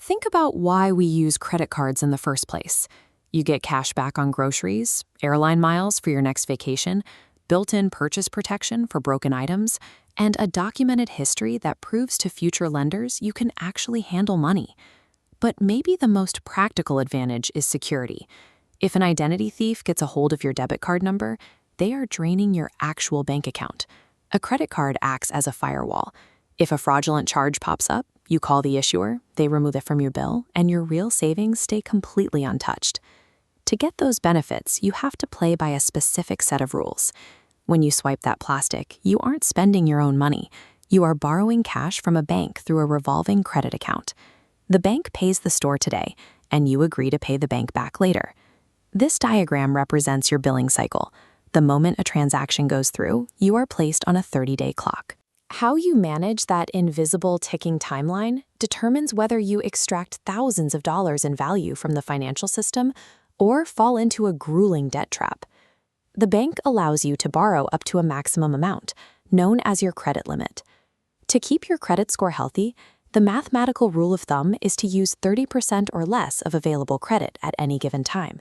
Think about why we use credit cards in the first place. You get cash back on groceries, airline miles for your next vacation, built-in purchase protection for broken items, and a documented history that proves to future lenders you can actually handle money. But maybe the most practical advantage is security. If an identity thief gets a hold of your debit card number, they are draining your actual bank account. A credit card acts as a firewall. If a fraudulent charge pops up, you call the issuer, they remove it from your bill, and your real savings stay completely untouched. To get those benefits, you have to play by a specific set of rules. When you swipe that plastic, you aren't spending your own money. You are borrowing cash from a bank through a revolving credit account. The bank pays the store today, and you agree to pay the bank back later. This diagram represents your billing cycle. The moment a transaction goes through, you are placed on a 30-day clock. How you manage that invisible ticking timeline determines whether you extract thousands of dollars in value from the financial system or fall into a grueling debt trap. The bank allows you to borrow up to a maximum amount, known as your credit limit. To keep your credit score healthy, the mathematical rule of thumb is to use 30% or less of available credit at any given time.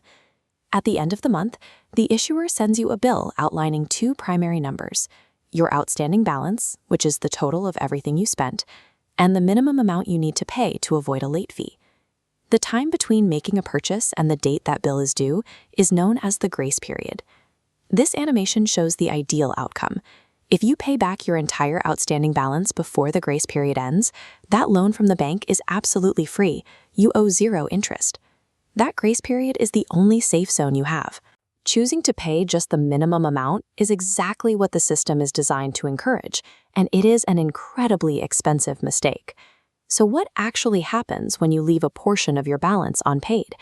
At the end of the month, the issuer sends you a bill outlining two primary numbers: your outstanding balance, which is the total of everything you spent, and the minimum amount you need to pay to avoid a late fee. The time between making a purchase and the date that bill is due is known as the grace period. This animation shows the ideal outcome. If you pay back your entire outstanding balance before the grace period ends, that loan from the bank is absolutely free. You owe zero interest. That grace period is the only safe zone you have. Choosing to pay just the minimum amount is exactly what the system is designed to encourage, and it is an incredibly expensive mistake. So what actually happens when you leave a portion of your balance unpaid?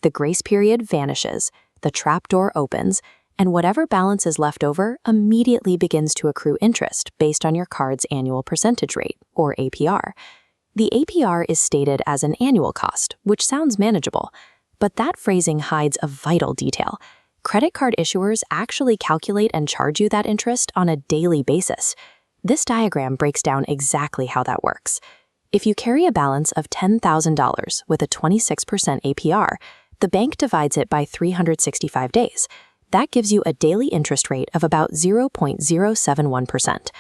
The grace period vanishes, the trapdoor opens, and whatever balance is left over immediately begins to accrue interest based on your card's annual percentage rate, or APR. The APR is stated as an annual cost, which sounds manageable, but that phrasing hides a vital detail. Credit card issuers actually calculate and charge you that interest on a daily basis. This diagram breaks down exactly how that works. If you carry a balance of $10,000 with a 26% APR, the bank divides it by 365 days. That gives you a daily interest rate of about 0.071%.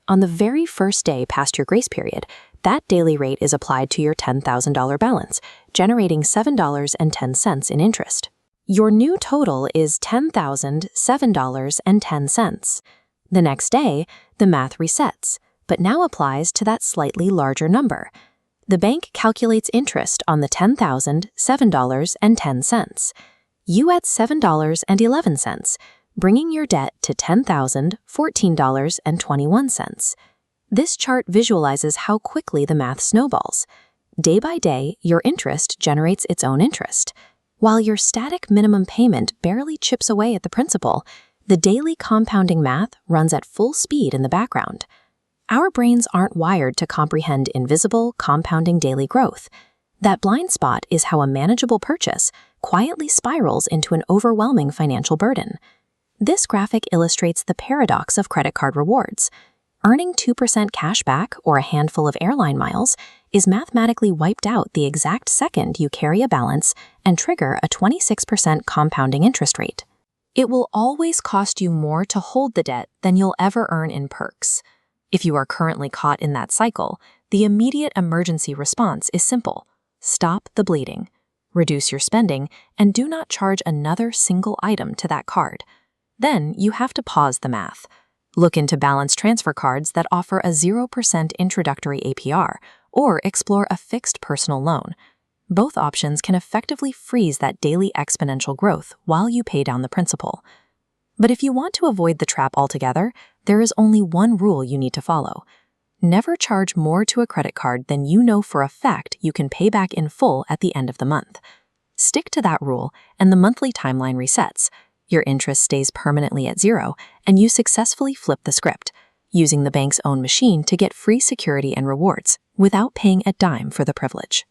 On the very first day past your grace period, that daily rate is applied to your $10,000 balance, generating $7.10 in interest. Your new total is $10,007.10. The next day, the math resets, but now applies to that slightly larger number. The bank calculates interest on the $10,007.10. You add $7.11, bringing your debt to $10,014.21. This chart visualizes how quickly the math snowballs. Day by day, your interest generates its own interest. While your static minimum payment barely chips away at the principal, the daily compounding math runs at full speed in the background. Our brains aren't wired to comprehend invisible, compounding daily growth. That blind spot is how a manageable purchase quietly spirals into an overwhelming financial burden. This graphic illustrates the paradox of credit card rewards. Earning 2% cash back or a handful of airline miles is mathematically wiped out the exact second you carry a balance and trigger a 26% compounding interest rate. It will always cost you more to hold the debt than you'll ever earn in perks. If you are currently caught in that cycle, the immediate emergency response is simple: stop the bleeding, reduce your spending, and do not charge another single item to that card. Then you have to pause the math. Look into balance transfer cards that offer a 0% introductory APR, or explore a fixed personal loan. Both options can effectively freeze that daily exponential growth while you pay down the principal. But if you want to avoid the trap altogether, there is only one rule you need to follow. Never charge more to a credit card than you know for a fact you can pay back in full at the end of the month. Stick to that rule, and the monthly timeline resets. Your interest stays permanently at zero, and you successfully flip the script, using the bank's own machine to get free security and rewards without paying a dime for the privilege.